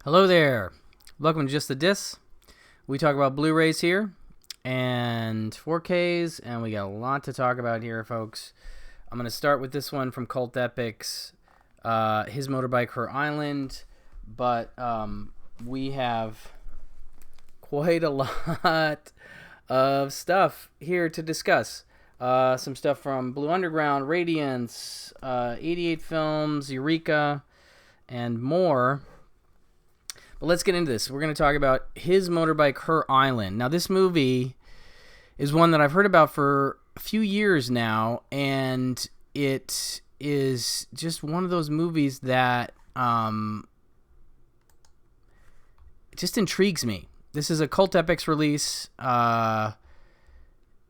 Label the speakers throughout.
Speaker 1: Hello there. Welcome to Just the Dis. We talk about Blu-rays here and 4Ks, and we got a lot to talk about here, folks. I'm going to start with this one from Cult Epics, his Motorbike Her Island, but we have quite a lot of stuff here to discuss. Some stuff from Blue Underground, Radiance, 88 Films, Eureka, and more. But let's get into this. We're going to talk about his Motorbike Her Island. Now, this movie is one that I've heard about for a few years now, and it is just one of those movies that just intrigues me. This is a Cult Epics release.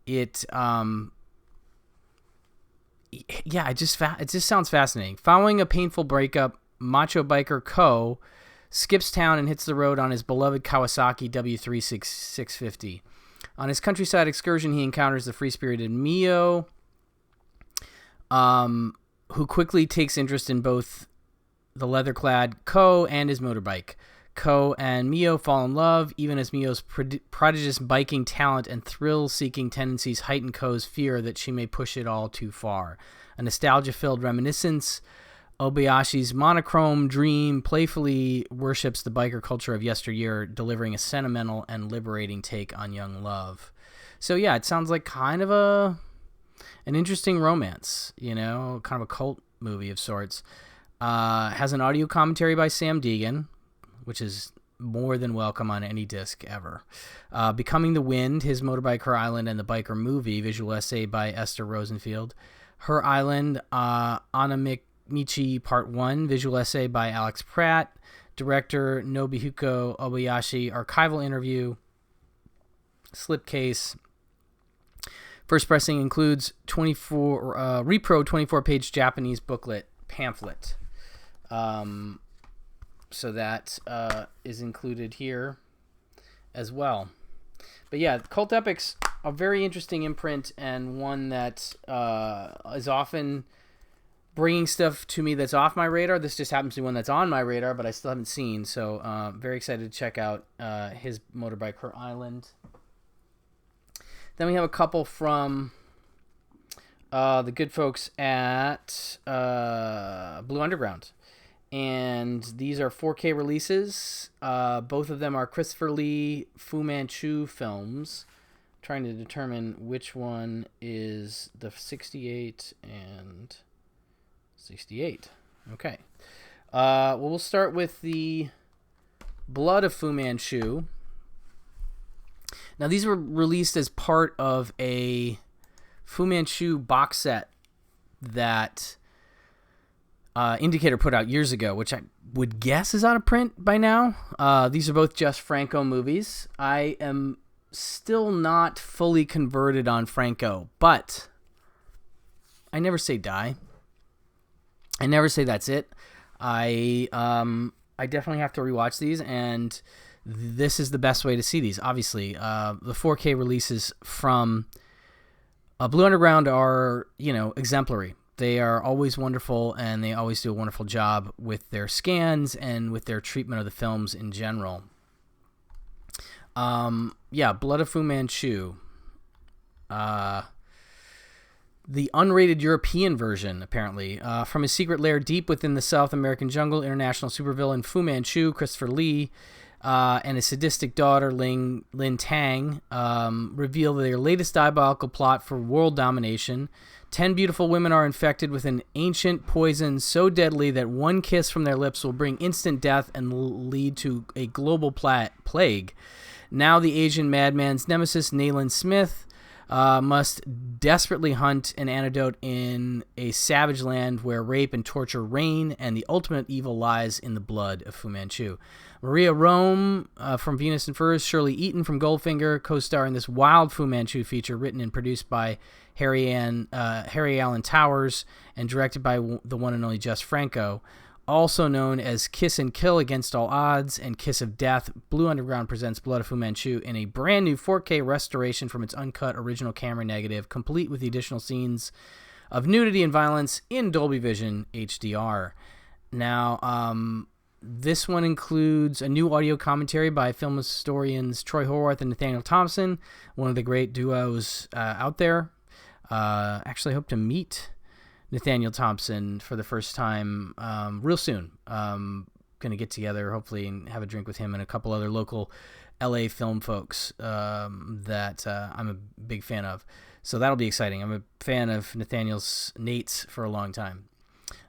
Speaker 1: It just sounds fascinating. Following a painful breakup, macho biker Ko skips town and hits the road on his beloved Kawasaki W3650. On his countryside excursion, he encounters the free-spirited Mio, who quickly takes interest in both the leather-clad Ko and his motorbike. Ko and Mio fall in love, even as Mio's prodigious biking talent and thrill-seeking tendencies heighten Ko's fear that she may push it all too far. A nostalgia-filled reminiscence, Obayashi's monochrome dream playfully worships the biker culture of yesteryear, delivering a sentimental and liberating take on young love. So yeah, it sounds like kind of an interesting romance, kind of a cult movie of sorts. Has an audio commentary by Sam Deegan, which is more than welcome on any disc ever. Becoming the Wind, his Motorbike Her Island and the Biker Movie, visual essay by Esther Rosenfield. Her Island, Anamichi Part 1, visual essay by Alex Pratt. Director Nobuhiko Obayashi, archival interview. Slipcase. First pressing includes repro 24-page Japanese booklet pamphlet. So that is included here as well. But yeah, Cult Epics, a very interesting imprint, and one that is often bringing stuff to me that's off my radar. This just happens to be one that's on my radar, but I still haven't seen. So very excited to check out his Motorbike Her Island. Then we have a couple from the good folks at Blue Underground. And these are 4K releases. Both of them are Christopher Lee Fu Manchu films. I'm trying to determine which one is the 68 and 68. Okay. We'll start with the Blood of Fu Manchu. Now, these were released as part of a Fu Manchu box set that Indicator put out years ago, which I would guess is out of print by now. These are both Jess Franco movies. I am still not fully converted on Franco, but I never say die. I never say that's it. I definitely have to rewatch these, and this is the best way to see these. Obviously, the 4K releases from Blue Underground are, exemplary. They are always wonderful, and they always do a wonderful job with their scans and with their treatment of the films in general. Blood of Fu Manchu. The unrated European version, apparently. From his secret lair deep within the South American jungle, international supervillain Fu Manchu, Christopher Lee, and his sadistic daughter, Lin Tang, reveal their latest diabolical plot for world domination. 10 beautiful women are infected with an ancient poison so deadly that one kiss from their lips will bring instant death and lead to a global plague. Now the Asian madman's nemesis, Nayland Smith, must desperately hunt an antidote in a savage land where rape and torture reign, and the ultimate evil lies in the blood of Fu Manchu. Maria Rome from Venus and Furs, Shirley Eaton from Goldfinger, co-star in this wild Fu Manchu feature written and produced by Harry Allen Towers and directed by the one and only Jess Franco. Also known as Kiss and Kill Against All Odds and Kiss of Death, Blue Underground presents Blood of Fu Manchu in a brand new 4K restoration from its uncut original camera negative, complete with the additional scenes of nudity and violence in Dolby Vision HDR. Now, This one includes a new audio commentary by film historians Troy Horwath and Nathaniel Thompson, one of the great duos out there. Actually, I hope to meet Nathaniel Thompson for the first time real soon. Going to get together, hopefully, and have a drink with him and a couple other local LA film folks that I'm a big fan of. So that'll be exciting. I'm a fan of Nate's for a long time.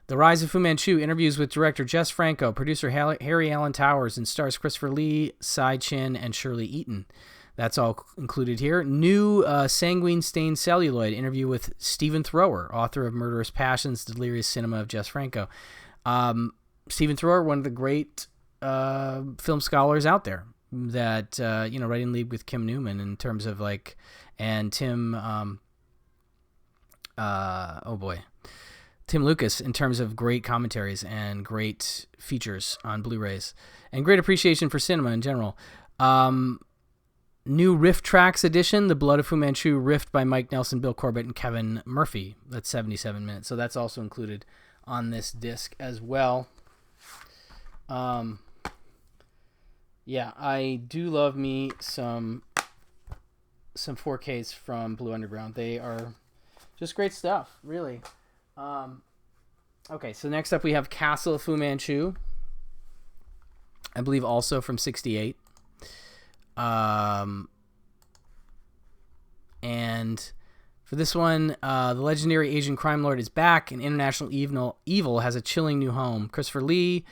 Speaker 1: The Rise of Fu Manchu interviews with director Jess Franco, producer Harry Alan Towers, and stars Christopher Lee, Cy Chin, and Shirley Eaton. That's all included here. New Sanguine Stained Celluloid interview with Stephen Thrower, author of Murderous Passions, Delirious Cinema of Jess Franco. Stephen Thrower, one of the great film scholars out there that, right in league with Kim Newman in terms of and Tim, Tim Lucas in terms of great commentaries and great features on Blu-rays and great appreciation for cinema in general. New Riff Tracks edition, The Blood of Fu Manchu, riffed by Mike Nelson, Bill Corbett, and Kevin Murphy. That's 77 minutes. So that's also included on this disc as well. Yeah, I do love me some 4Ks from Blue Underground. They are just great stuff, really. Okay, so next up we have Castle of Fu Manchu. I believe also from 68. And for this one, the legendary Asian crime lord is back, and international evil has a chilling new home. Christopher Lee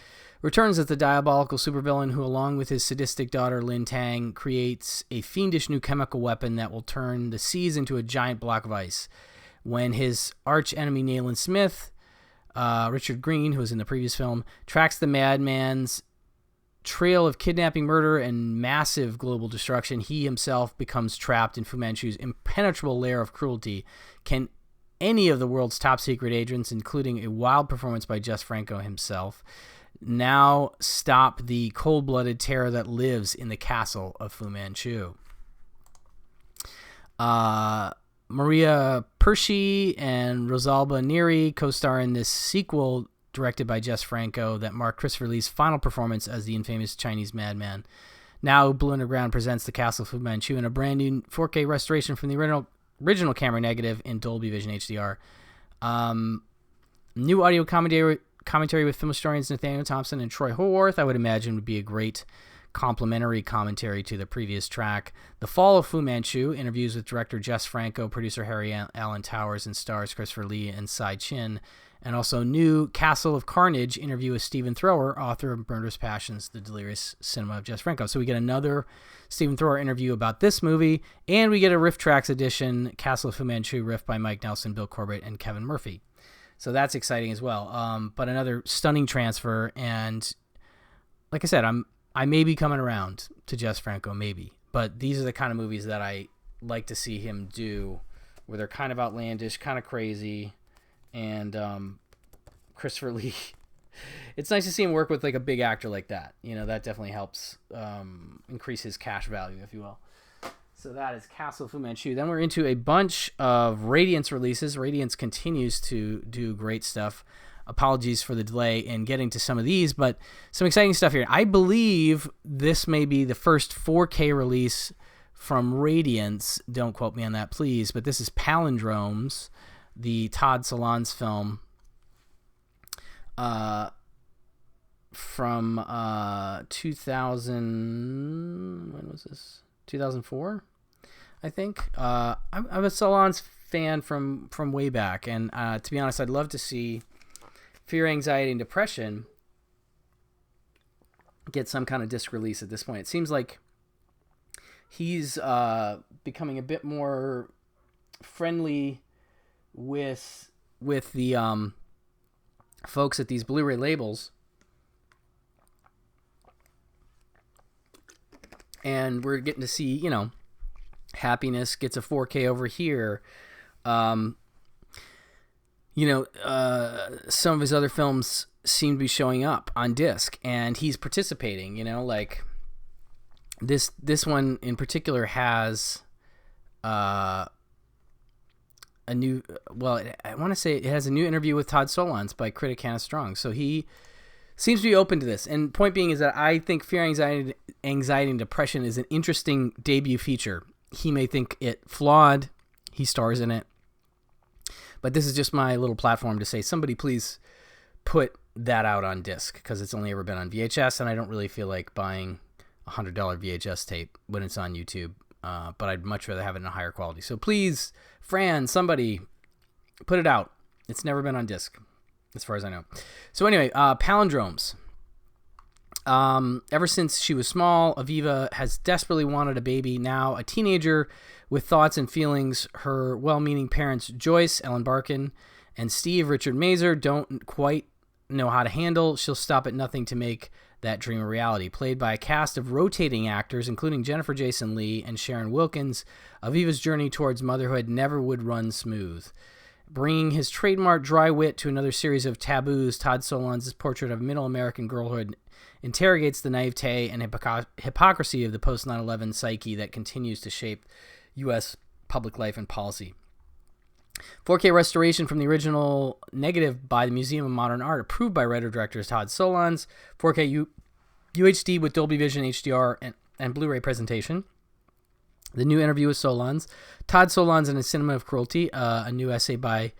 Speaker 1: returns as the diabolical supervillain who, along with his sadistic daughter Lin Tang, creates a fiendish new chemical weapon that will turn the seas into a giant block of ice. When his arch enemy Nayland Smith, Richard Green, who was in the previous film, tracks the madman's trail of kidnapping, murder, and massive global destruction, he himself becomes trapped in Fu Manchu's impenetrable lair of cruelty. Can any of the world's top secret agents, including a wild performance by Jess Franco himself, now stop the cold-blooded terror that lives in the castle of Fu Manchu? Maria Persci and Rosalba Neri co-star in this sequel directed by Jess Franco that marked Christopher Lee's final performance as the infamous Chinese madman. Now Blue Underground presents the Castle of Fu Manchu in a brand new 4K restoration from the original camera negative in Dolby Vision HDR. New audio commentary with film historians Nathaniel Thompson and Troy Horwath, I would imagine, would be a great complementary commentary to the previous track. The Fall of Fu Manchu interviews with director Jess Franco, producer Harry Alan Towers, and stars Christopher Lee and Cy Chin. And also new Castle of Carnage interview with Stephen Thrower, author of Murderous Passions, The Delirious Cinema of Jess Franco. So we get another Stephen Thrower interview about this movie, and we get a Riff Tracks edition, Castle of Fu Manchu, riffed by Mike Nelson, Bill Corbett, and Kevin Murphy. So that's exciting as well. But another stunning transfer, and like I said, I may be coming around to Jess Franco, maybe. But these are the kind of movies that I like to see him do, where they're kind of outlandish, kind of crazy, and Christopher Lee. It's nice to see him work with a big actor like that. That definitely helps increase his cash value, if you will. So that is Castle of Fu Manchu. Then we're into a bunch of Radiance releases. Radiance continues to do great stuff. Apologies for the delay in getting to some of these, but some exciting stuff here. I believe this may be the first 4K release from Radiance. Don't quote me on that, please, but this is Palendromes, the Todd Solondz film from 2000. When was this? 2004, I think. I'm a Solondz fan from way back, and to be honest, I'd love to see Fear, Anxiety, and Depression get some kind of disc release at this point. It seems like he's becoming a bit more friendly with the folks at these Blu-ray labels, and we're getting to see, Happiness gets a 4K over here. Some of his other films seem to be showing up on disc, and he's participating. This one in particular has a new. Well, I want to say it has a new interview with Todd Solondz by critic Hannah Strong. So he seems to be open to this. And point being is that I think Fear, Anxiety, and Depression is an interesting debut feature. He may think it flawed. He stars in it. But this is just my little platform to say, somebody please put that out on disc, because it's only ever been on VHS, and I don't really feel like buying a $100 VHS tape when it's on YouTube. But I'd much rather have it in a higher quality. So please, Fran, somebody, put it out. It's never been on disc, as far as I know. So anyway, Palendromes. Ever since she was small, Aviva has desperately wanted a baby. Now a teenager with thoughts and feelings, her well-meaning parents, Joyce, Ellen Barkin, and Steve, Richard Mazer, don't quite know how to handle. She'll stop at nothing to make that dream a reality. Played by a cast of rotating actors, including Jennifer Jason Leigh and Sharon Wilkins, Aviva's journey towards motherhood never would run smooth. Bringing his trademark dry wit to another series of taboos, Todd Solondz' portrait of middle American girlhood interrogates the naivete and hypocrisy of the post 9/11 psyche that continues to shape U.S. public life and policy. 4K restoration from the original negative by the Museum of Modern Art, approved by writer-director Todd Solondz. 4K UHD with Dolby Vision HDR and Blu-ray presentation. The new interview with Solondz. Todd Solondz and his Cinema of Cruelty, a new essay by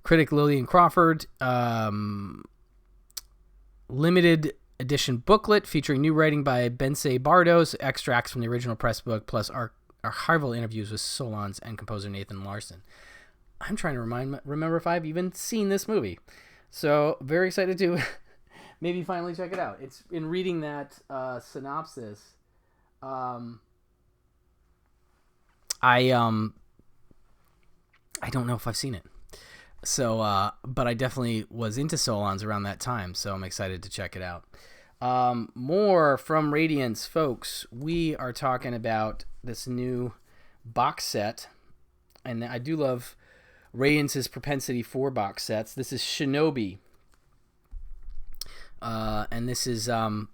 Speaker 1: critic Lillian Crawford. Limited edition booklet featuring new writing by Bensei Bardos, extracts from the original press book, plus archival interviews with Solondz and composer Nathan Larson. I'm trying to remember if I've even seen this movie. So, very excited to maybe finally check it out. It's in reading that synopsis. I don't know if I've seen it. So, but I definitely was into Solondz around that time, so I'm excited to check it out. More from Radiance, folks. We are talking about this new box set, and I do love Radiance's propensity for box sets. This is Shinobi, and this is a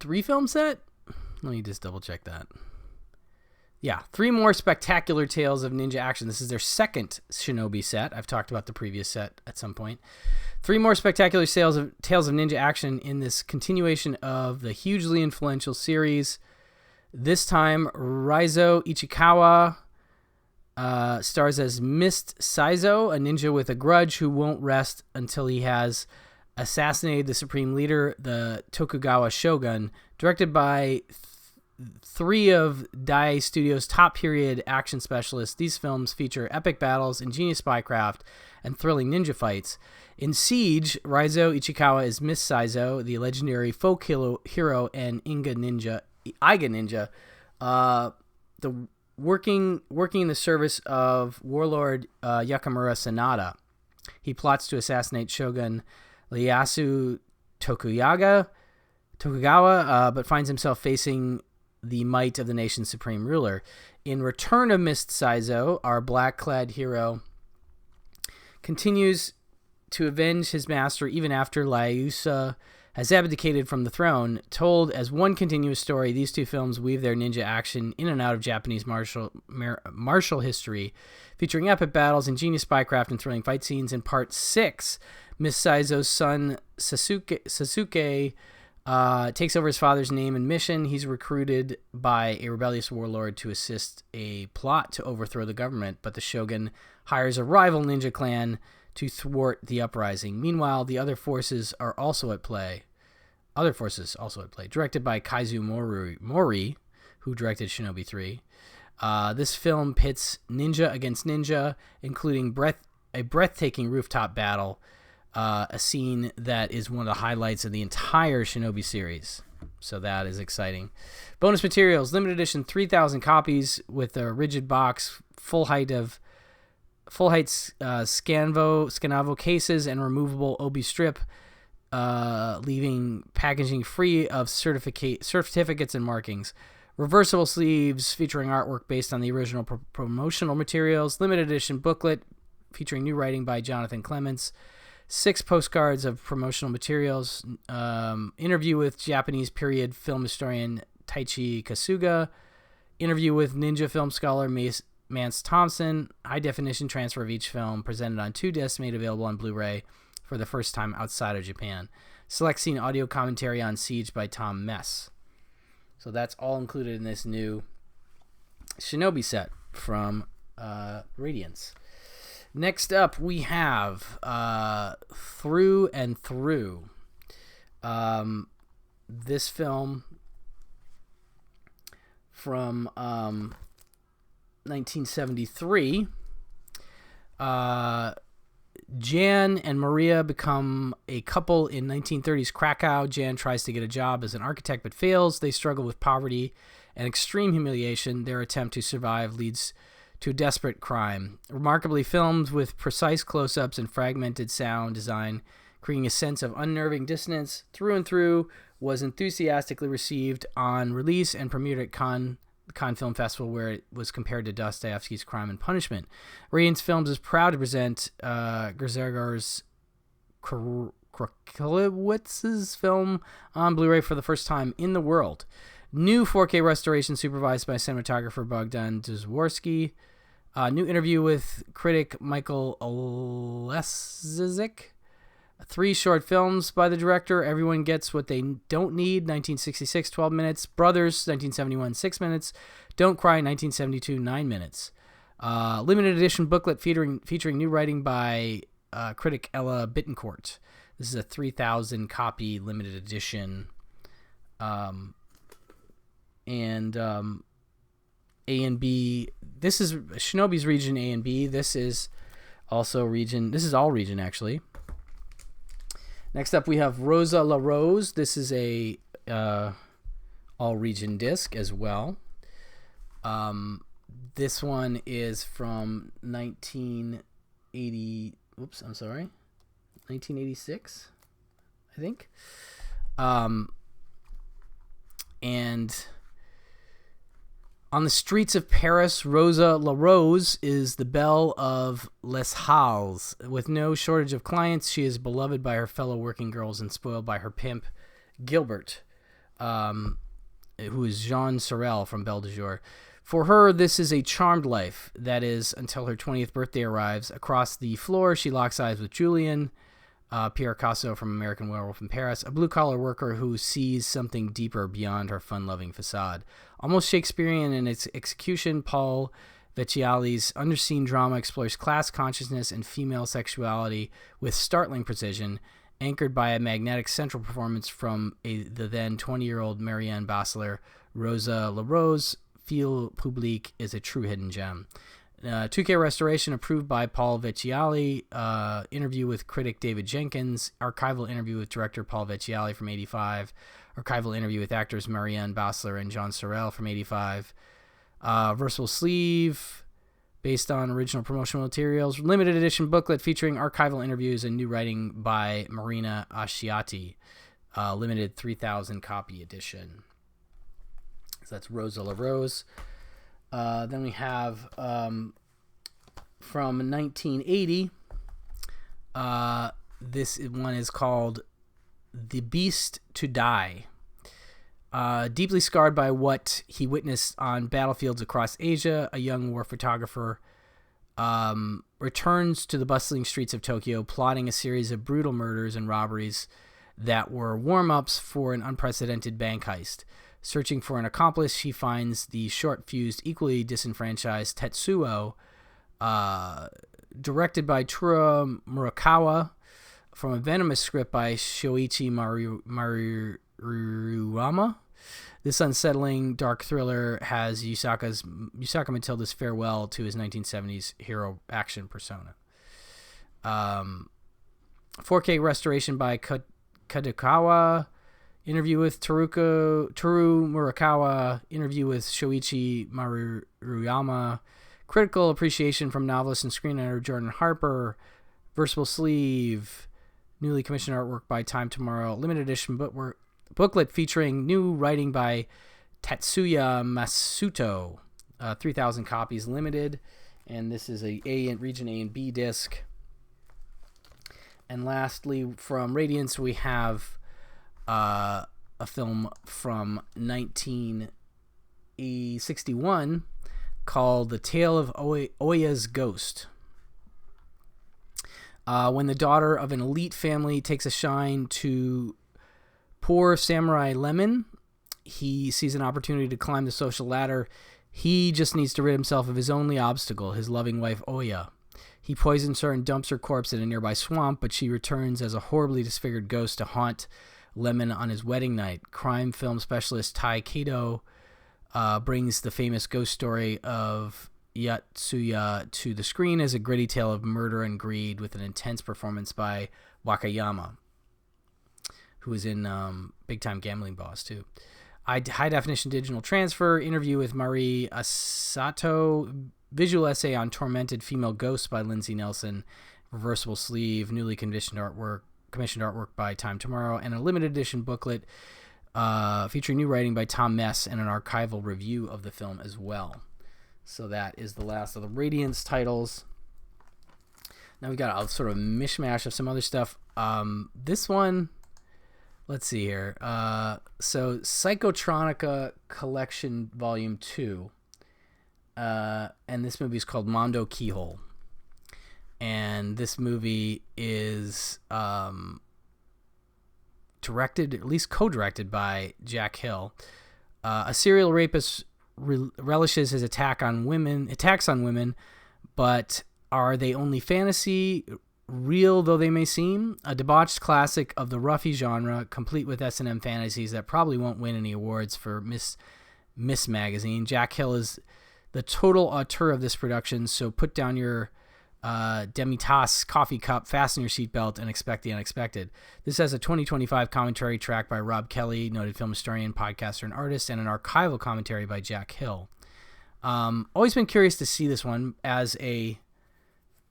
Speaker 1: 3-film set. Let me just double check that. Yeah, 3 more spectacular tales of ninja action. This is their second Shinobi set. I've talked about the previous set at some point. 3 more spectacular tales of ninja action in this continuation of the hugely influential series. This time, Raizo Ichikawa stars as Mist Saizo, a ninja with a grudge who won't rest until he has assassinated the supreme leader, the Tokugawa shogun. Directed by 3 of Dai Studios' top period action specialists, these films feature epic battles, ingenious spycraft, and thrilling ninja fights. In Siege, Raizo Ichikawa is Mist Saizo, the legendary folk hero and Iga ninja, the working in the service of warlord Yakamura Sanada. He plots to assassinate Shogun Ieyasu Tokugawa, but finds himself facing the might of the nation's supreme ruler. In Return of Mist Saizo, our black-clad hero continues to avenge his master even after Ieyasu has abdicated from the throne. Told as one continuous story, these 2 films weave their ninja action in and out of Japanese martial history, featuring epic battles, ingenious spycraft, and thrilling fight scenes. In Part 6, Mist Saizo's son Sasuke takes over his father's name and mission. He's recruited by a rebellious warlord to assist a plot to overthrow the government, but the shogun hires a rival ninja clan to thwart the uprising. Meanwhile, the other forces are also at play. Directed by Kaizu Mori, who directed Shinobi 3. This film pits ninja against ninja, including a breathtaking rooftop battle, a scene that is one of the highlights of the entire Shinobi series. So that is exciting. Bonus materials, limited edition, 3,000 copies with a rigid box, full height Scanavo cases, and removable Obi strip, leaving packaging free of certificates and markings. Reversible sleeves featuring artwork based on the original promotional materials. Limited edition booklet featuring new writing by Jonathan Clements. 6 postcards of promotional materials. Interview with Japanese period film historian Taichi Kasuga. Interview with ninja film scholar Mance Thompson. High definition transfer of each film presented on 2 discs made available on Blu-ray for the first time outside of Japan. Select scene audio commentary on Siege by Tom Mess. So that's all included in this new Shinobi set from Radiance. Next up, we have Through and Through. This film from 1973. Jan and Maria become a couple in 1930s Krakow. Jan tries to get a job as an architect but fails. They struggle with poverty and extreme humiliation. Their attempt to survive leads to a desperate crime. Remarkably filmed with precise close-ups and fragmented sound design, creating a sense of unnerving dissonance. Through and Through was enthusiastically received on release and premiered at Cannes Film Festival, where it was compared to Dostoevsky's Crime and Punishment. Radiance Films is proud to present Grzegorz Krakowiewicz's film on Blu-ray for the first time in the world. New 4K restoration supervised by cinematographer Bogdan Dworsky. New interview with critic Michael Olesiczyk. 3 short films by the director. Everyone Gets What They Don't Need, 1966, 12 minutes. Brothers, 1971, 6 minutes. Don't Cry, 1972, 9 minutes. Limited edition booklet featuring new writing by critic Ella Bittencourt. This is a 3,000 copy limited edition. And A and B. This is Shinobi's region A and B. This is also region. This is all region, actually. Next up, we have Rosa LaRose. This is a all-region disc as well. This one is from 1986, I think. And on the streets of Paris, Rosa LaRose is the belle of Les Halles. With no shortage of clients, she is beloved by her fellow working girls and spoiled by her pimp, Gilbert, who is Jean Sorel from Belle de Jour. For her, this is a charmed life. That is, until her 20th birthday arrives. Across the floor, she locks eyes with Julian, Pierre Casso from American Werewolf in Paris, a blue-collar worker who sees something deeper beyond her fun-loving facade. Almost Shakespearean in its execution, Paul Vecchiali's underseen drama explores class consciousness and female sexuality with startling precision, anchored by a magnetic central performance from the then 20-year-old Marianne Basler. Rosa LaRose, Fil Public, is a true hidden gem. 2K restoration approved by Paul Vecchiali. Interview with critic David Jenkins. Archival interview with director Paul Vecchiali from 85. Archival interview with actors Marianne Basler and John Sorel from 85. Versatile sleeve based on original promotional materials. Limited edition booklet featuring archival interviews and new writing by Marina Asciati. Limited 3,000 copy edition. So that's Rosa LaRose. Then we have from 1980. This one is called The Beast to Die. Deeply scarred by what he witnessed on battlefields across Asia, a young war photographer returns to the bustling streets of Tokyo, plotting a series of brutal murders and robberies that were warm-ups for an unprecedented bank heist. Searching for an accomplice, he finds the short-fused, equally disenfranchised Tetsuo, directed by Tura Murakawa, from a venomous script by Shoichi Maruyama. This unsettling dark thriller has Yusaka Matilda's farewell to his 1970s hero action persona. 4K restoration by Kadokawa. Interview with Toru Murakawa. Interview with Shoichi Maruyama. Critical appreciation from novelist and screenwriter Jordan Harper. Versatile sleeve. Newly commissioned artwork by Time Tomorrow. Limited edition booklet featuring new writing by Tatsuya Masuto. 3,000 copies limited. And this is a region A and B disc. And lastly, from Radiance, we have a film from 1961. called The Tale of Oyas Ghost. When the daughter of an elite family takes a shine to poor samurai Lemon, he sees an opportunity to climb the social ladder. He just needs to rid himself of his only obstacle, his loving wife Oya. He poisons her and dumps her corpse in a nearby swamp, but she returns as a horribly disfigured ghost to haunt Lemon on his wedding night. Crime film specialist Tai Kato brings the famous ghost story of Yatsuya to the screen as a gritty tale of murder and greed with an intense performance by Wakayama, who was in Big Time Gambling Boss too. High definition digital transfer, interview with Marie Asato, visual essay on tormented female ghosts by Lindsay Nelson, reversible sleeve, newly commissioned artwork by Time Tomorrow, and a limited edition booklet featuring new writing by Tom Mess and an archival review of the film as well. So that is the last of the Radiance titles. Now we got a sort of mishmash of some other stuff. This one, let's see here. So Psychotronica Collection Volume 2. And this movie is called Mondo Keyhole. And this movie is directed, at least co-directed by Jack Hill. A serial rapist relishes his attacks on women, but are they only fantasy, real though they may seem? A debauched classic of the roughy genre, complete with S&M fantasies that probably won't win any awards for Miss Magazine. Jack Hill is the total auteur of this production, so put down your demi-tasse coffee cup, fasten your seatbelt, and expect the unexpected. This has a 2025 commentary track by Rob Kelly, noted film historian, podcaster, and artist, and an archival commentary by Jack Hill. Always been curious to see this one as a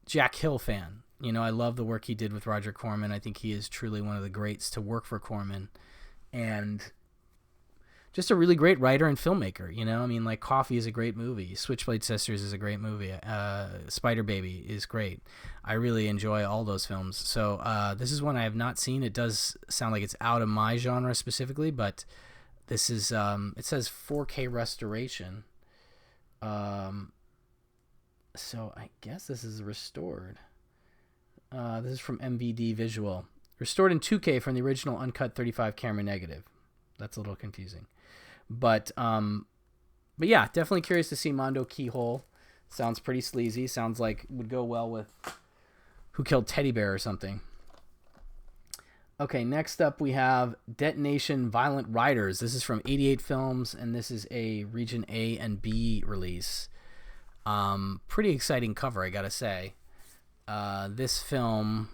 Speaker 1: Jack Hill fan. You know, I love the work he did with Roger Corman. I think he is truly one of the greats to work for Corman. And just a really great writer and filmmaker, you know? I mean, like, Coffee is a great movie. Switchblade Sisters is a great movie. Spider Baby is great. I really enjoy all those films. So this is one I have not seen. It does sound like it's out of my genre specifically, but this is, it says 4K restoration. So I guess this is restored. This is from MVD Visual. Restored in 2K from the original uncut 35 camera negative. That's a little confusing. But yeah, definitely curious to see Mondo Keyhole. Sounds pretty sleazy. Sounds like would go well with Who Killed Teddy Bear or something. Okay, next up we have Detonation Violent Riders. This is from 88 Films, and this is a Region A and B release. Pretty exciting cover, I gotta say. This film...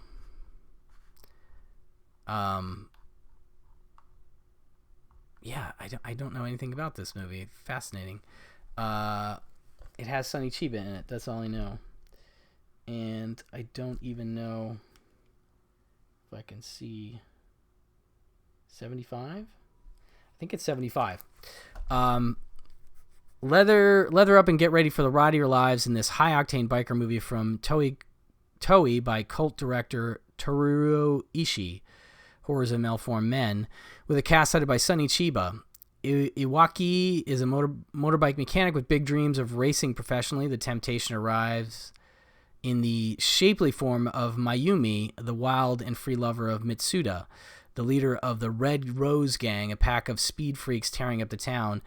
Speaker 1: yeah, I don't know anything about this movie. Fascinating. It has Sonny Chiba in it. That's all I know. And I don't even know if I can see 75. I think it's 75. Leather up and get ready for the ride of your lives in this high-octane biker movie from Toei by cult director Toru Ishii. Horrors of Malformed Men, with a cast headed by Sonny Chiba. Iwaki is a motorbike mechanic with big dreams of racing professionally. The temptation arrives in the shapely form of Mayumi, the wild and free lover of Mitsuda, the leader of the Red Rose Gang, a pack of speed freaks tearing up the town.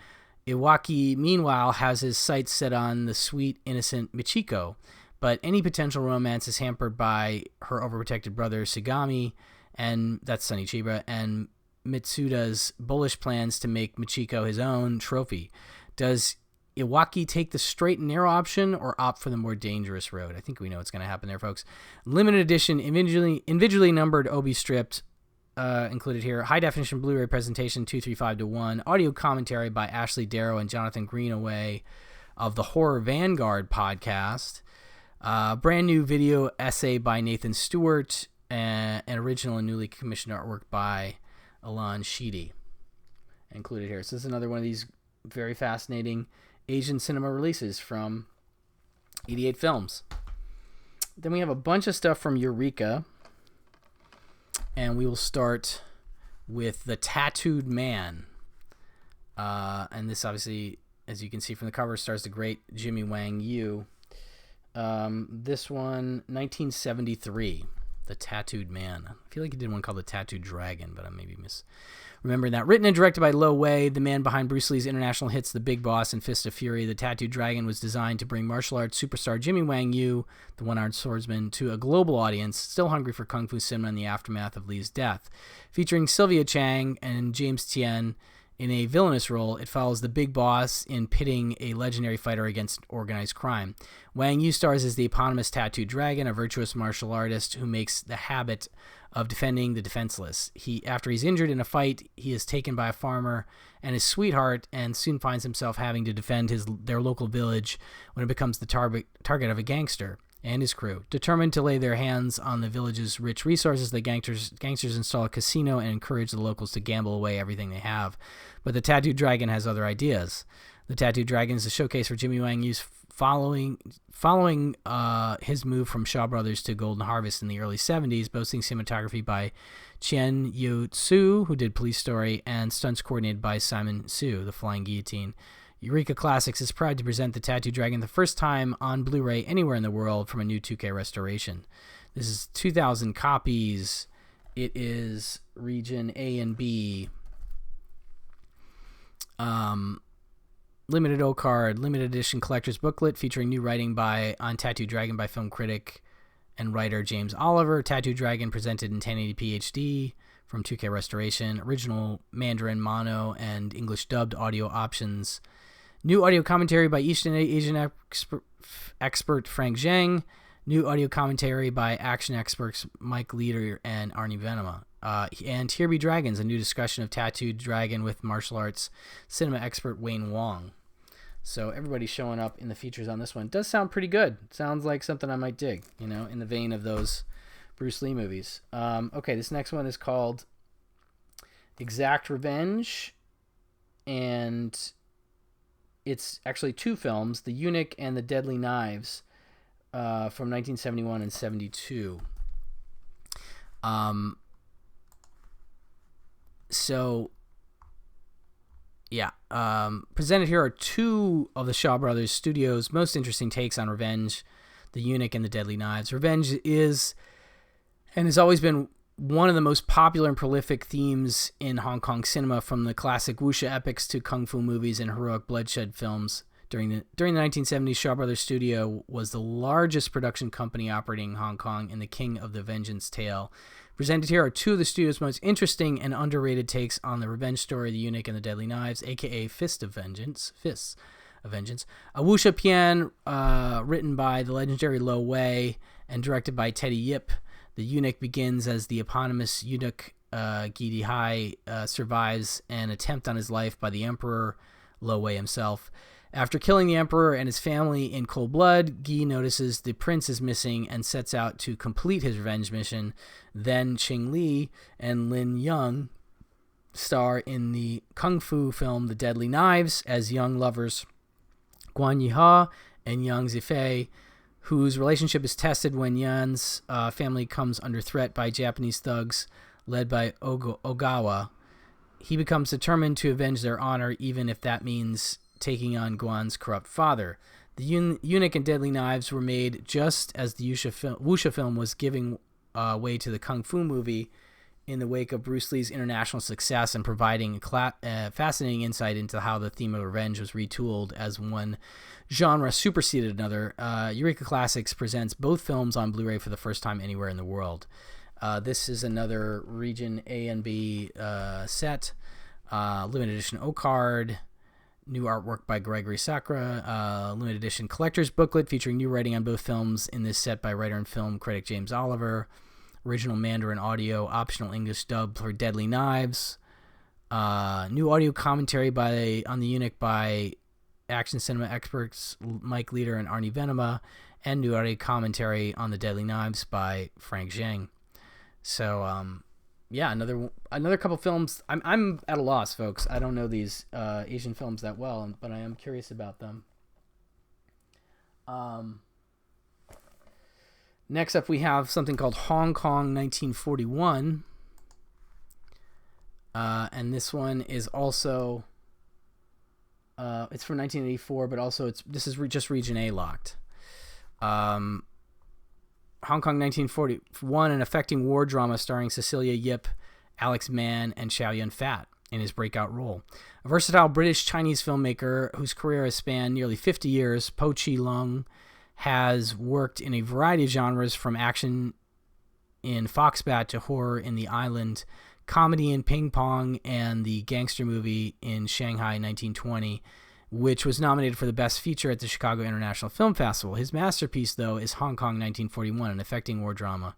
Speaker 1: Iwaki, meanwhile, has his sights set on the sweet, innocent Michiko, but any potential romance is hampered by her overprotected brother Sugami, and that's Sonny Chiba, and Mitsuda's bullish plans to make Michiko his own trophy. Does Iwaki take the straight and narrow option or opt for the more dangerous road? I think we know what's going to happen there, folks. Limited edition, individually numbered obi stripped, included here. High definition Blu-ray presentation 235:1. Audio commentary by Ashley Darrow and Jonathan Greenaway of the Horror Vanguard podcast. Brand new video essay by Nathan Stewart. An original and newly commissioned artwork by Alon Sheedy included here. So this is another one of these very fascinating Asian cinema releases from 88 Films. Then we have a bunch of stuff from Eureka, and we will start with The Tattooed Man. And this obviously as you can see from the cover, stars the great Jimmy Wang Yu. This one, 1973, The Tattooed Man. I feel like he did one called The Tattooed Dragon, but I maybe remembering that. Written and directed by Lo Wei, the man behind Bruce Lee's international hits The Big Boss and Fist of Fury, The Tattooed Dragon was designed to bring martial arts superstar Jimmy Wang Yu, the one-armed swordsman, to a global audience still hungry for kung fu cinema in the aftermath of Lee's death. Featuring Sylvia Chang and James Tien in a villainous role, it follows the Big Boss in pitting a legendary fighter against organized crime. Wang Yu stars as the eponymous Tattooed Dragon, a virtuous martial artist who makes the habit of defending the defenseless. After he's injured in a fight, he is taken by a farmer and his sweetheart, and soon finds himself having to defend their local village when it becomes the target of a gangster and his crew. Determined to lay their hands on the village's rich resources, the gangsters install a casino and encourage the locals to gamble away everything they have. But the Tattooed Dragon has other ideas. The Tattooed Dragon is a showcase for Jimmy Wang Yu's following his move from Shaw Brothers to Golden Harvest in the early 70s, boasting cinematography by Chen Yu-Tsu, who did Police Story, and stunts coordinated by Simon Su, The Flying Guillotine. Eureka Classics is proud to present The Tattooed Dragon the first time on Blu-ray anywhere in the world from a new 2K restoration. This is 2,000 copies. It is region A and B. Limited O-card, limited edition collector's booklet featuring new writing on Tattooed Dragon by film critic and writer James Oliver. Tattooed Dragon presented in 1080p HD from 2K restoration. Original Mandarin, Mono, and English dubbed audio options. New audio commentary by East Asian expert Frank Zhang. New audio commentary by action experts Mike Leader and Arnie Venema. And Here Be Dragons, a new discussion of Tattooed Dragon with martial arts cinema expert Wayne Wong. So everybody's showing up in the features on this one. It does sound pretty good. Sounds like something I might dig, in the vein of those Bruce Lee movies. Okay, this next one is called Exact Revenge, and it's actually two films, The Eunuch and The Deadly Knives, from 1971 and 72. Presented here are two of the Shaw Brothers Studios' most interesting takes on revenge, The Eunuch and The Deadly Knives. Revenge is, and has always been, one of the most popular and prolific themes in Hong Kong cinema, from the classic wuxia epics to kung fu movies and heroic bloodshed films. During the 1970s, Shaw Brothers Studio was the largest production company operating in Hong Kong and the king of the vengeance tale. Presented here are two of the studio's most interesting and underrated takes on the revenge story, The Eunuch and the Deadly Knives, aka Fists of Vengeance. A wuxia pian written by the legendary Lo Wei and directed by Teddy Yip. The eunuch begins as the eponymous eunuch Gidi Hai survives an attempt on his life by the emperor, Lo Wei himself. After killing the emperor and his family in cold blood, Guy notices the prince is missing and sets out to complete his revenge mission. Then Ching Li and Lin Yung star in the kung fu film The Deadly Knives as young lovers Guan Yiha and Yang Zifei, whose relationship is tested when Yan's family comes under threat by Japanese thugs led by Ogawa. He becomes determined to avenge their honor, even if that means taking on Guan's corrupt father. The Eunuch and Deadly Knives were made just as the wuxia film was giving way to the kung fu movie in the wake of Bruce Lee's international success, and providing fascinating insight into how the theme of revenge was retooled as one genre superseded another. Eureka Classics presents both films on Blu-ray for the first time anywhere in the world. This is another region A and B set, limited edition O-card, new artwork by Gregory Sakra, limited edition collector's booklet featuring new writing on both films in this set by writer and film critic James Oliver, original Mandarin audio, optional English dub for Deadly Knives, new audio commentary on the Eunuch by action cinema experts Mike Leader and Arnie Venema, and new audio commentary on The Deadly Knives by Frank Zhang. So, another couple films. I'm at a loss, folks. I don't know these Asian films that well, but I am curious about them. Next up, we have something called Hong Kong 1941, and this one is also It's from 1984, but also this is just Region A locked. Hong Kong 1941, an affecting war drama starring Cecilia Yip, Alex Mann, and Chow Yun-fat in his breakout role. A versatile British-Chinese filmmaker whose career has spanned nearly 50 years, Po Chi Lung has worked in a variety of genres from action in Foxbat to horror in The Island, comedy in Ping Pong, and the gangster movie in Shanghai 1920, which was nominated for the Best Feature at the Chicago International Film Festival. His masterpiece, though, is Hong Kong 1941, an affecting war drama.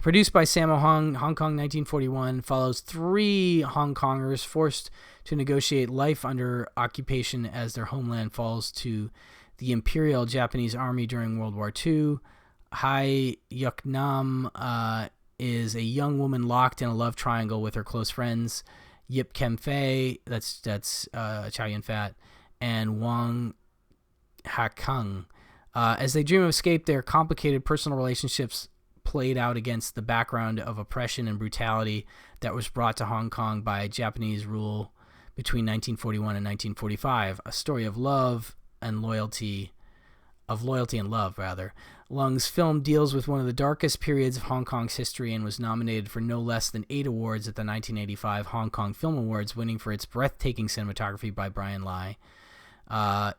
Speaker 1: Produced by Sammo Hung, Hong Kong 1941 follows three Hong Kongers forced to negotiate life under occupation as their homeland falls to the Imperial Japanese Army during World War II. Hai Yuk Nam is a young woman locked in a love triangle with her close friends Yip Kem Fei, that's Chow Yun-fat, and Wang Ha-kung. As they dream of escape, their complicated personal relationships played out against the background of oppression and brutality that was brought to Hong Kong by Japanese rule between 1941 and 1945. A story of love and loyalty, and love, rather. Lung's film deals with one of the darkest periods of Hong Kong's history and was nominated for no less than 8 awards at the 1985 Hong Kong Film Awards, winning for its breathtaking cinematography by Brian Lai.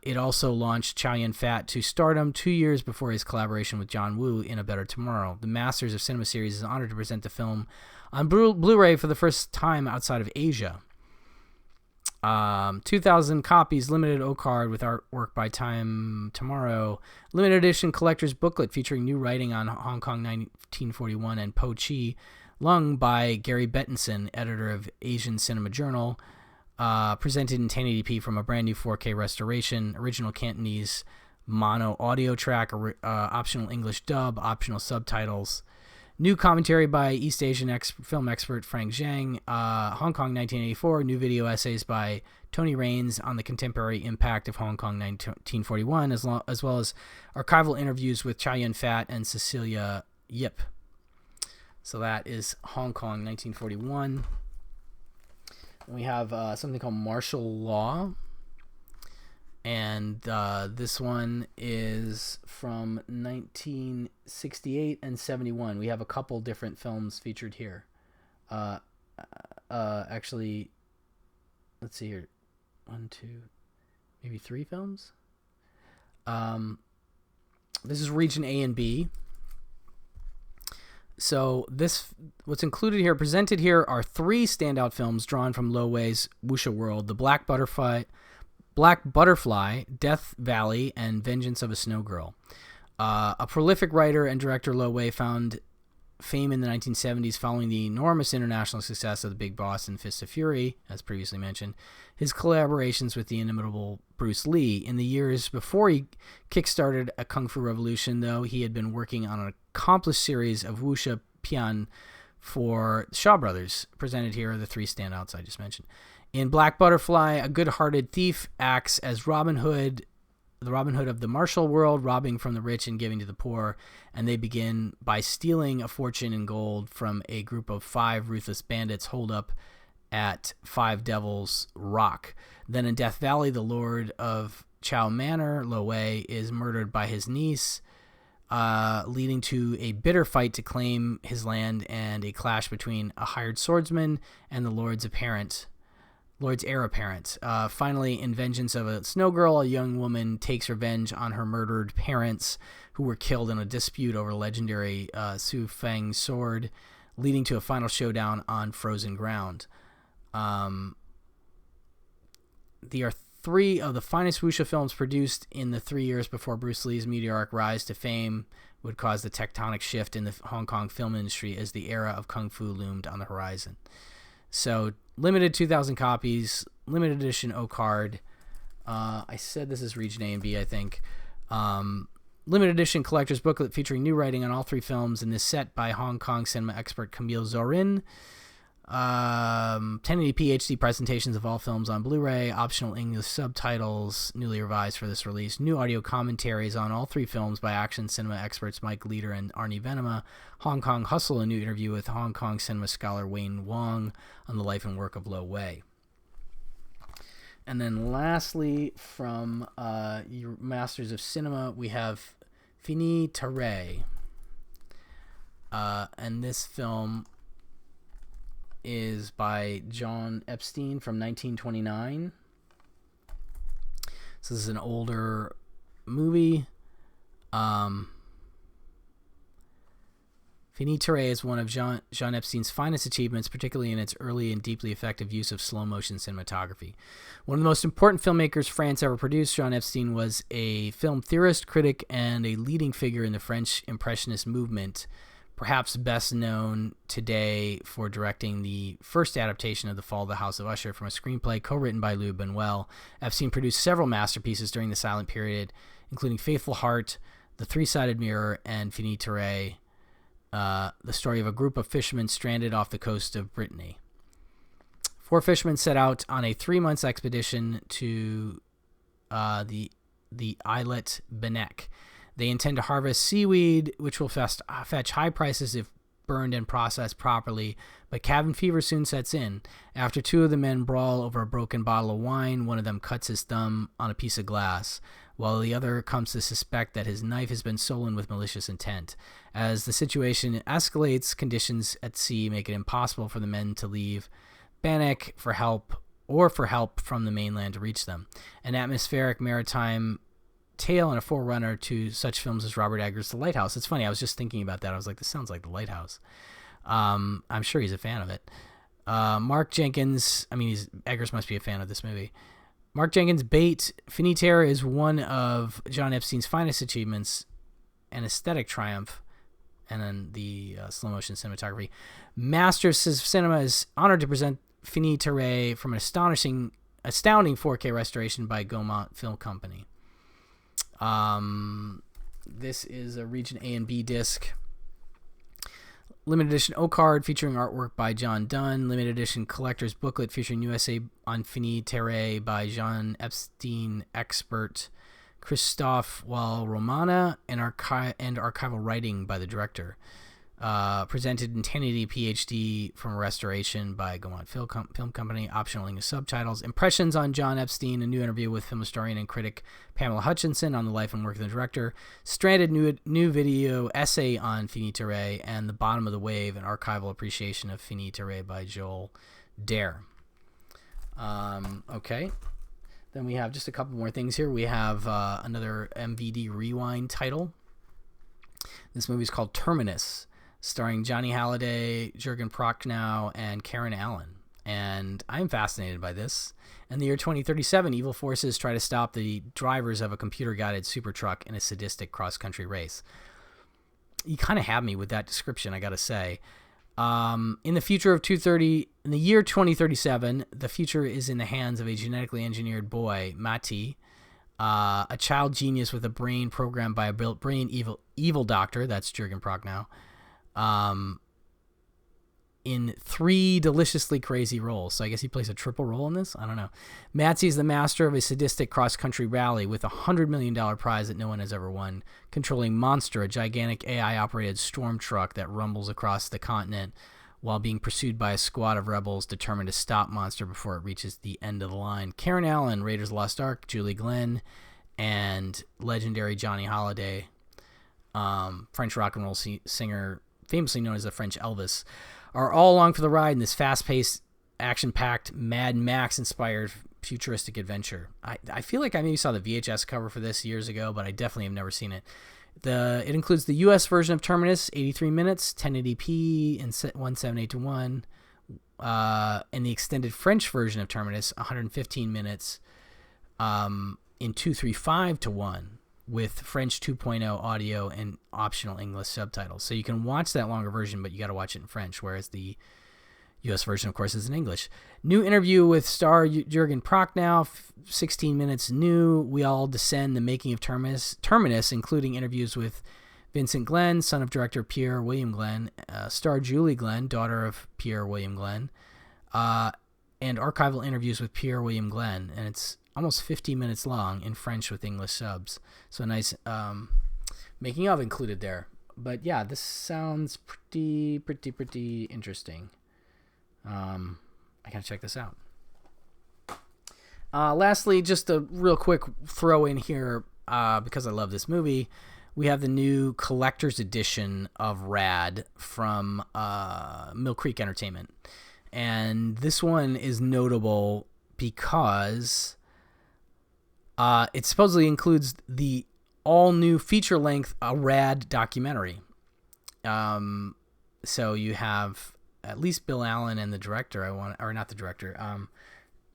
Speaker 1: It also launched Chow Yun-fat to stardom 2 years before his collaboration with John Woo in A Better Tomorrow. The Masters of Cinema series is honored to present the film on Blu-ray for the first time outside of Asia. 2,000 copies, limited O-card with artwork by Time Tomorrow, limited edition collector's booklet featuring new writing on Hong Kong 1941 and Po Chi Lung by Gary Bettinson, editor of Asian Cinema Journal, presented in 1080p from a brand new 4K restoration, original Cantonese mono audio track, optional English dub, optional subtitles. New commentary by East Asian film expert Frank Zhang. Hong Kong 1984. New video essays by Tony Raines on the contemporary impact of Hong Kong 1941, as well as archival interviews with Chow Yun-fat and Cecilia Yip. So that is Hong Kong 1941. We have something called Martial Law. And this one is from 1968 and 71. We have a couple different films featured here. Actually, let's see here. 1, 2, maybe 3 films. This is Region A and B. So what's included here, presented here, are 3 standout films drawn from Lo Wei's wuxia world: The Black Butterfly, Death Valley, and Vengeance of a Snow Girl. A prolific writer and director, Lo Wei found fame in the 1970s following the enormous international success of The Big Boss and Fist of Fury, as previously mentioned. His collaborations with the inimitable Bruce Lee. In the years before he kickstarted a Kung Fu revolution, though, he had been working on an accomplished series of wuxia pian for Shaw Brothers. Presented here are the 3 standouts I just mentioned. In Black Butterfly, a good-hearted thief acts as Robin Hood, the Robin Hood of the martial world, robbing from the rich and giving to the poor, and they begin by stealing a fortune in gold from a group of 5 ruthless bandits holed up at 5 Devils Rock. Then in Death Valley, the Lord of Chow Manor, Lo Wei, is murdered by his niece, leading to a bitter fight to claim his land and a clash between a hired swordsman and the Lord's heir apparent. Finally, in Vengeance of a Snow Girl, a young woman takes revenge on her murdered parents who were killed in a dispute over legendary Su Feng sword, leading to a final showdown on frozen ground. They are 3 of the finest wuxia films produced in the 3 years before Bruce Lee's meteoric rise to fame would cause the tectonic shift in the Hong Kong film industry as the era of Kung Fu loomed on the horizon. So, limited 2,000 copies, limited edition O-card. I said this is Region A and B, I think. Limited edition collector's booklet featuring new writing on all 3 films in this set by Hong Kong cinema expert Camille Zorin. 1080p HD presentations of all films on Blu-ray, optional English subtitles, newly revised for this release, new audio commentaries on all 3 films by action cinema experts Mike Leader and Arnie Venema, Hong Kong Hustle, a new interview with Hong Kong cinema scholar Wayne Wong on the life and work of Lo Wei. And then lastly, from your Masters of Cinema, we have Fini Terre. And this film is by John Epstein from 1929. So this is an older movie. Fini Terre is one of Jean Epstein's finest achievements, particularly in its early and deeply effective use of slow-motion cinematography. One of the most important filmmakers France ever produced, Jean Epstein was a film theorist, critic, and a leading figure in the French Impressionist movement, perhaps best known today for directing the first adaptation of The Fall of the House of Usher from a screenplay co-written by Louis Buñuel. Epstein produced several masterpieces during the silent period, including Faithful Heart, The Three-Sided Mirror, and Fini Terre, the story of a group of fishermen stranded off the coast of Brittany. 4 fishermen set out on a 3-month expedition to the islet Benek. They intend to harvest seaweed, which will fetch high prices if burned and processed properly, but cabin fever soon sets in. After 2 of the men brawl over a broken bottle of wine, one of them cuts his thumb on a piece of glass, while the other comes to suspect that his knife has been stolen with malicious intent. As the situation escalates, conditions at sea make it impossible for the men to leave Benek for help from the mainland to reach them. An atmospheric maritime tale and a forerunner to such films as Robert Eggers' The Lighthouse. It's funny, I was just thinking about that. I was like, this sounds like The Lighthouse. I'm sure he's a fan of it. Mark Jenkins, Eggers must be a fan of this movie. Mark Jenkins' Bait, Fini Terre is one of John Epstein's finest achievements, an aesthetic triumph, and then the slow-motion cinematography. Masters of Cinema is honored to present Fini Terre from an astounding 4K restoration by Gaumont Film Company. This is a Region A and B disc. Limited edition O-card featuring artwork by John Dunn. Limited edition collector's booklet featuring USA on Fini Terre by Jean Epstein expert Christophe Wall-Romana and archival writing by the director. Presented in 1080 PhD from a restoration by Gaumont Film Company. Optional English subtitles. Impressions on John Epstein, a new interview with film historian and critic Pamela Hutchinson on the life and work of the director. Stranded new video essay on Fini Terre, and The Bottom of the Wave, an archival appreciation of Fini Terre by Joel Dare. Okay. Then we have just a couple more things here. We have another MVD Rewind title. This movie is called Terminus, starring Johnny Halliday, Jürgen Prochnow, and Karen Allen. And I'm fascinated by this. In the year 2037, evil forces try to stop the drivers of a computer-guided super truck in a sadistic cross-country race. You kind of have me with that description, I gotta say. In the year 2037, the future is in the hands of a genetically engineered boy, Mati, a child genius with a brain programmed by a brilliant evil doctor, that's Jürgen Prochnow, in 3 deliciously crazy roles. So I guess he plays a triple role in this? I don't know. Matsy is the master of a sadistic cross-country rally with a $100 million prize that no one has ever won, controlling Monster, a gigantic AI-operated storm truck that rumbles across the continent while being pursued by a squad of rebels determined to stop Monster before it reaches the end of the line. Karen Allen, Raiders of the Lost Ark, Julie Glenn, and legendary Johnny Halliday, French rock and roll singer, famously known as the French Elvis, are all along for the ride in this fast-paced, action-packed, Mad Max-inspired futuristic adventure. I feel like I maybe saw the VHS cover for this years ago, but I definitely have never seen it. It includes the U.S. version of Terminus, 83 minutes, 1080p, and 178:1, and the extended French version of Terminus, 115 minutes, in 235:1. With French 2.0 audio and optional English subtitles. So you can watch that longer version, but you got to watch it in French, whereas the U.S. version, of course, is in English. New interview with star Jürgen Prochnow, 16 minutes new. We all descend the making of Terminus, including interviews with Vincent Glenn, son of director Pierre William Glenn, star Julie Glenn, daughter of Pierre William Glenn, and archival interviews with Pierre William Glenn. And it's almost 50 minutes long in French with English subs. So a nice making of included there. But yeah, this sounds pretty interesting. I gotta check this out. Lastly, just a real quick throw in here, because I love this movie. We have the new collector's edition of Rad from Mill Creek Entertainment. And this one is notable because it supposedly includes the all-new feature-length Rad documentary. So you have at least Bill Allen and the director,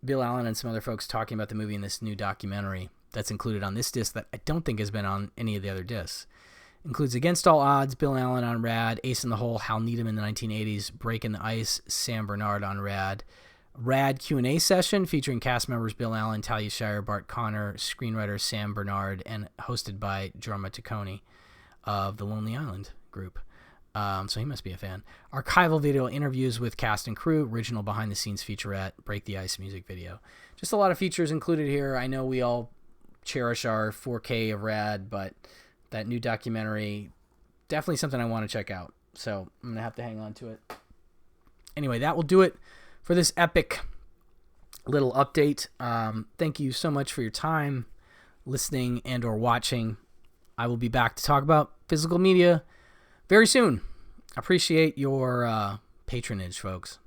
Speaker 1: Bill Allen and some other folks talking about the movie in this new documentary that's included on this disc that I don't think has been on any of the other discs. Includes Against All Odds, Bill Allen on Rad, Ace in the Hole, Hal Needham in the 1980s, Breaking the Ice, Sam Bernard on Rad, Rad Q&A session featuring cast members Bill Allen, Talia Shire, Bart Connor, screenwriter Sam Bernard, and hosted by Jorma Taccone of the Lonely Island group. So he must be a fan. Archival video interviews with cast and crew, original behind-the-scenes featurette, Break the Ice music video. Just a lot of features included here. I know we all cherish our 4K of Rad, but that new documentary, definitely something I want to check out. So I'm going to have to hang on to it. Anyway, that will do it for this epic little update. Thank you so much for your time listening and or watching. I will be back to talk about physical media very soon. Appreciate your patronage, folks.